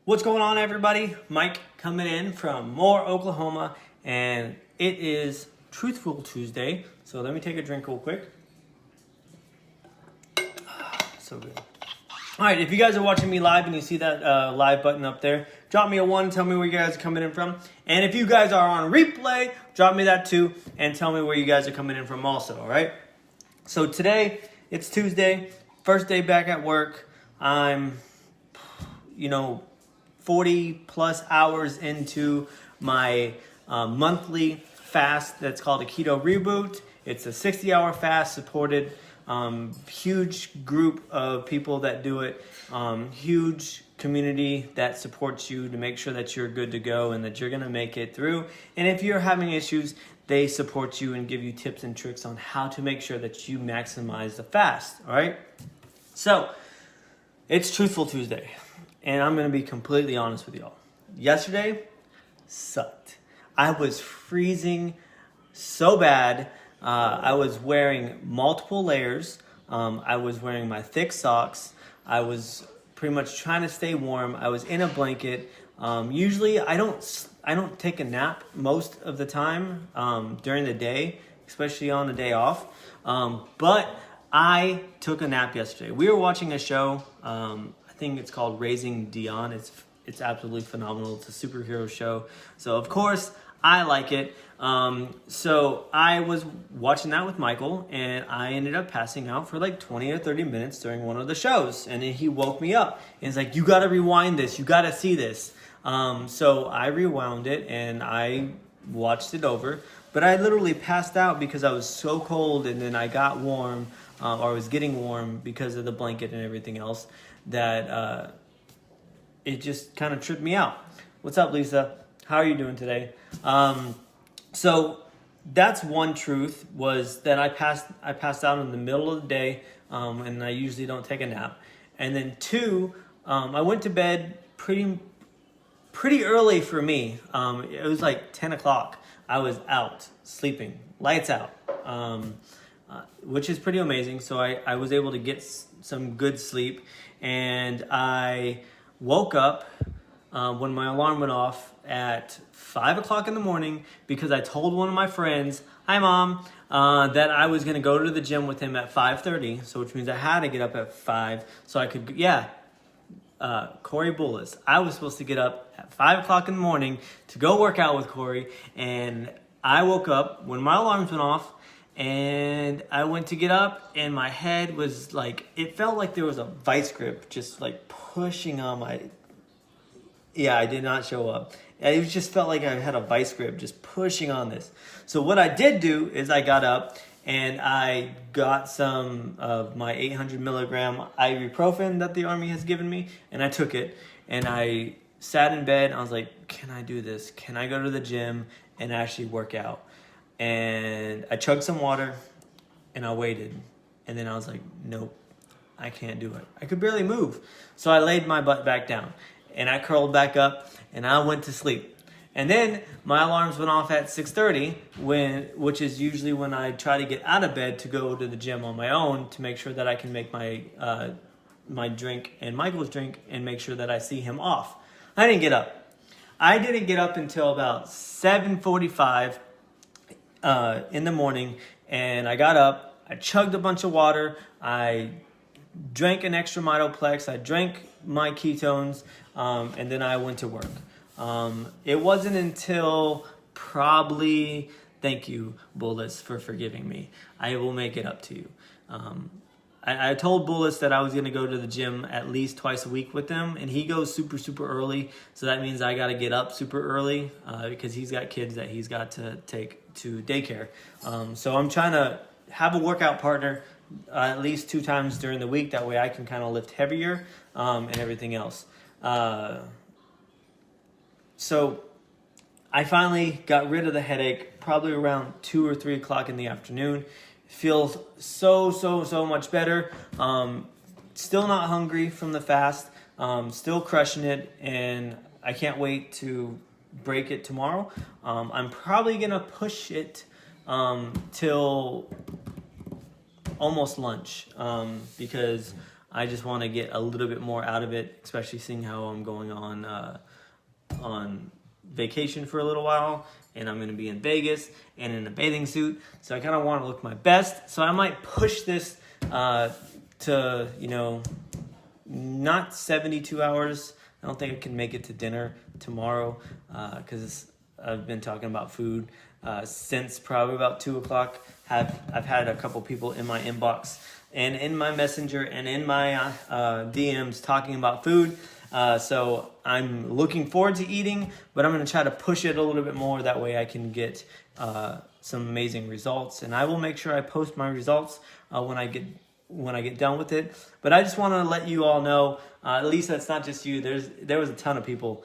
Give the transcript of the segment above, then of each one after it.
What's going on, everybody? Mike coming in from Moore, Oklahoma, and it is Truthful Tuesday. So let me take a drink real quick. So good. All right, if you guys are watching me live and you see that live button up there, drop me a 1, tell me where you guys are coming in from. And if you guys are on replay, drop me that too, and tell me where you guys are coming in from also, all right? So today, it's Tuesday, first day back at work. I'm, 40 plus hours into my monthly fast that's called a keto reboot. It's a 60-hour fast supported, huge group of people that do it, huge community that supports you to make sure that you're good to go and that you're gonna make it through. And if you're having issues, they support you and give you tips and tricks on how to make sure that you maximize the fast, all right? So, it's Truthful Tuesday. And I'm going to be completely honest with y'all. Yesterday sucked. I was freezing so bad. I was wearing multiple layers. I was wearing my thick socks. I was pretty much trying to stay warm. I was in a blanket. Usually I don't take a nap most of the time during the day, especially on the day off. But I took a nap yesterday. We were watching a show. I think it's called Raising Dion. It's absolutely phenomenal. It's a superhero show. So of course I like it. So I was watching that with Michael, and I ended up passing out for like 20 or 30 minutes during one of the shows. And then he woke me up and he's like, "You got to rewind this. You got to see this." So I rewound it and I watched it over. But I literally passed out because I was so cold, and then I got warm, or I was getting warm because of the blanket and everything else, that it just kind of tripped me out. What's up, Lisa? How are you doing today? So that's one truth, was that I passed out in the middle of the day, and I usually don't take a nap. And then two, I went to bed pretty early for me. It was like 10 o'clock. I was out sleeping, lights out, which is pretty amazing. So I was able to get some good sleep, and I woke up when my alarm went off at 5 o'clock in the morning because I told one of my friends, "Hi, Mom," that I was going to go to the gym with him at 5:30, so which means I had to get up at 5 so I could, Corey Bullis. I was supposed to get up at 5 o'clock in the morning to go work out with Corey, and I woke up when my alarms went off, and I went to get up, and my head was like, it felt like there was a vice grip just like pushing on my, I did not show up. It just felt like I had a vice grip just pushing on this. So what I did do is I got up and I got some of my 800 milligram ibuprofen that the Army has given me, and I took it, and I sat in bed, and I was like, can I do this? Can I go to the gym and actually work out? And I chugged some water, and I waited, and then I was like, nope, I can't do it. I could barely move. So I laid my butt back down, and I curled back up, and I went to sleep. And then my alarms went off at 6:30, which is usually when I try to get out of bed to go to the gym on my own to make sure that I can make my my drink and Michael's drink and make sure that I see him off. I didn't get up. I didn't get up until about 7:45 in the morning, and I got up. I chugged a bunch of water. I drank an extra Mitoplex. I drank my ketones, and then I went to work. It wasn't until probably, thank you, Bullis, for forgiving me. I will make it up to you. I told Bullis that I was going to go to the gym at least twice a week with him, and he goes super, super early. So that means I got to get up super early because he's got kids that he's got to take to daycare. So I'm trying to have a workout partner at least 2 times during the week. That way I can kind of lift heavier and everything else. So I finally got rid of the headache probably around 2 or 3 o'clock in the afternoon. Feels so much better. Still not hungry from the fast. Still crushing it, and I can't wait to break it tomorrow. I'm probably gonna push it till almost lunch because I just want to get a little bit more out of it, especially seeing how I'm going on vacation for a little while, and I'm going to be in Vegas and in a bathing suit, so I kind of want to look my best. So I might push this to, you know, not 72 hours. I don't think I can make it to dinner tomorrow because I've been talking about food since probably about 2 o'clock. I've had a couple people in my inbox and in my messenger and in my DMs talking about food. So I'm looking forward to eating, but I'm going to try to push it a little bit more. That way I can get some amazing results, and I will make sure I post my results when I get done with it. But I just want to let you all know, at least that's not just you. There was a ton of people.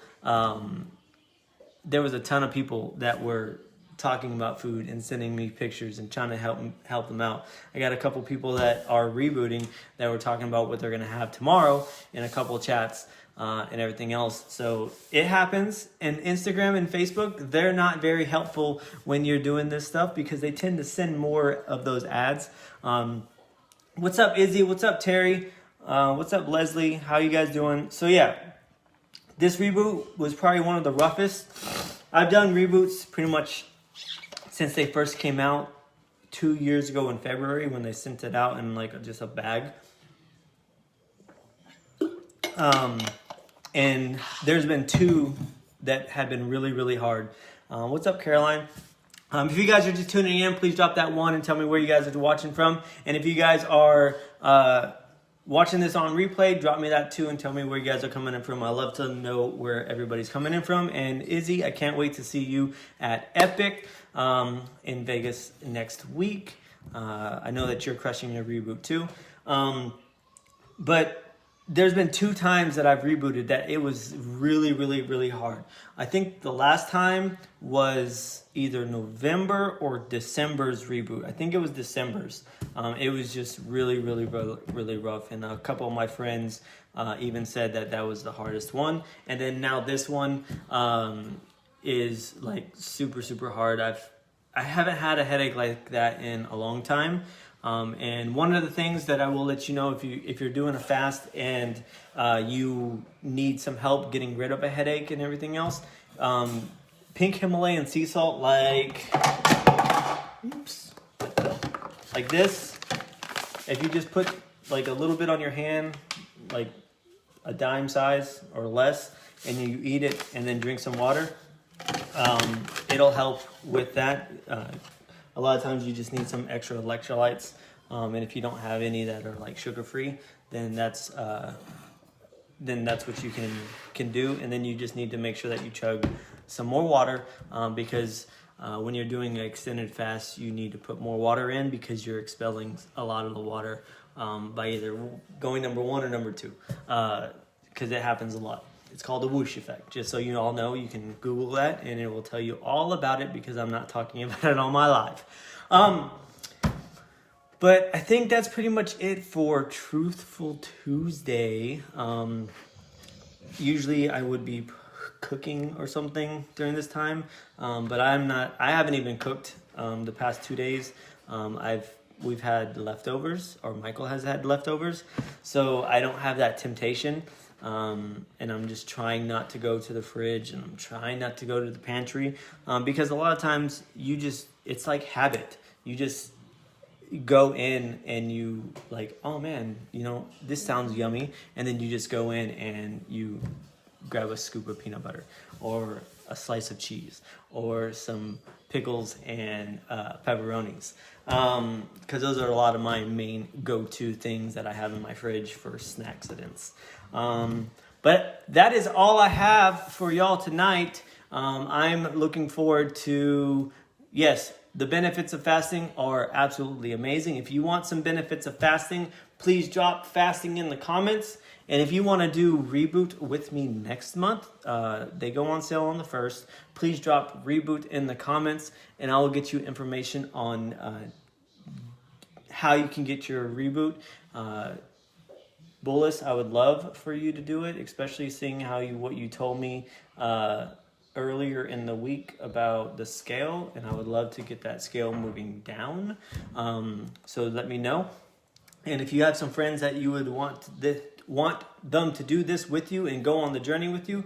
There was a ton of people that were talking about food and sending me pictures and trying to help them out. I got a couple people that are rebooting that were talking about what they're going to have tomorrow in a couple chats and everything else. So it happens. And Instagram and Facebook, they're not very helpful when you're doing this stuff because they tend to send more of those ads. What's up, Izzy? What's up, Terry? What's up, Leslie? How you guys doing? So yeah, this reboot was probably one of the roughest. I've done reboots pretty much since they first came out 2 years ago in February when they sent it out in like just a bag. And there's been 2 that have been really, really hard. What's up, Caroline? If you guys are just tuning in, please drop that 1 and tell me where you guys are watching from. And if you guys are watching this on replay, drop me that 2 and tell me where you guys are coming in from. I love to know where everybody's coming in from. And Izzy, I can't wait to see you at Epic in Vegas next week. I know that you're crushing your reboot too. But there's been 2 times that I've rebooted that it was really, really, really hard. I think the last time was either November or December's reboot. I think it was December's. It was just really, really, really rough. And a couple of my friends even said that that was the hardest one. And then now this one is like super, super hard. I haven't had a headache like that in a long time. And one of the things that I will let you know if you're doing a fast and you need some help getting rid of a headache and everything else, pink Himalayan sea salt like this. If you just put like a little bit on your hand, like a dime size or less, and you eat it and then drink some water, it'll help with that. A lot of times you just need some extra electrolytes, and if you don't have any that are like sugar-free, then that's what you can do. And then you just need to make sure that you chug some more water, because when you're doing an extended fast, you need to put more water in because you're expelling a lot of the water by either going number 1 or number 2, because it happens a lot. It's called the whoosh effect. Just so you all know, you can Google that and it will tell you all about it because I'm not talking about it on my live. But I think that's pretty much it for Truthful Tuesday. Usually I would be cooking or something during this time, but I haven't even cooked the past 2 days. We've had leftovers, or Michael has had leftovers, so I don't have that temptation. And I'm just trying not to go to the fridge, and I'm trying not to go to the pantry, because a lot of times it's like habit. You just go in and you like, oh man, this sounds yummy. And then you just go in and you grab a scoop of peanut butter or a slice of cheese or some pickles and pepperonis. Because those are a lot of my main go-to things that I have in my fridge for snack accidents. But that is all I have for y'all tonight. I'm looking forward to, yes, the benefits of fasting are absolutely amazing. If you want some benefits of fasting, please drop fasting in the comments. And if you want to do Reboot with me next month, they go on sale on the 1st. Please drop Reboot in the comments, and I will get you information on how you can get your Reboot. Bullis, I would love for you to do it, especially seeing what you told me earlier in the week about the scale, and I would love to get that scale moving down. So let me know. And if you have some friends that you would want them to do this with you and go on the journey with you,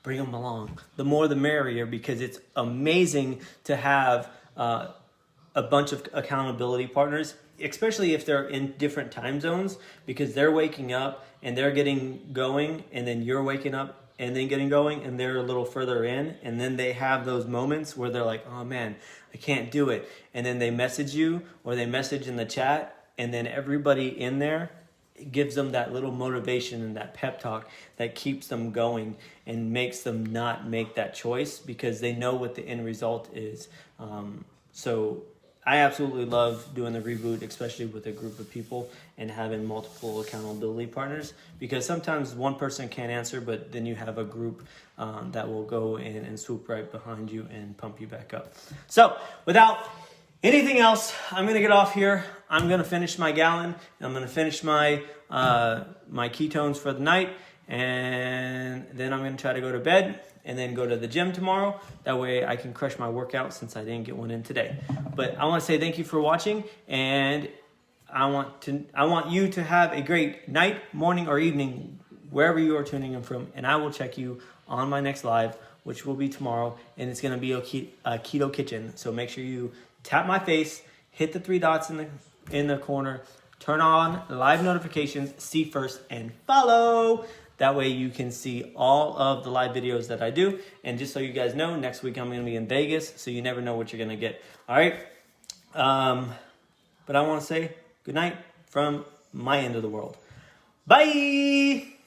bring them along. The more the merrier, because it's amazing to have a bunch of accountability partners, especially if they're in different time zones, because they're waking up and they're getting going, and then you're waking up and then getting going, and they're a little further in, and then they have those moments where they're like, oh man, I can't do it. And then they message you, or they message in the chat, and then everybody in there gives them that little motivation and that pep talk that keeps them going and makes them not make that choice, because they know what the end result is. So I absolutely love doing the reboot, especially with a group of people and having multiple accountability partners, because sometimes one person can't answer, but then you have a group that will go in and swoop right behind you and pump you back up. So without anything else, I'm going to get off here. I'm going to finish my gallon. I'm going to finish my my ketones for the night, and then I'm going to try to go to bed and then go to the gym tomorrow. That way I can crush my workout, since I didn't get one in today. But I want to say thank you for watching, and I want you to have a great night, morning, or evening, wherever you are tuning in from. And I will check you on my next live, which will be tomorrow, and it's going to be a keto kitchen. So make sure you tap my face, hit the 3 dots in the corner, turn on live notifications, see first, and follow. That way you can see all of the live videos that I do. And just so you guys know, next week I'm going to be in Vegas, so you never know what you're going to get. All right. But I want to say good night from my end of the world. Bye.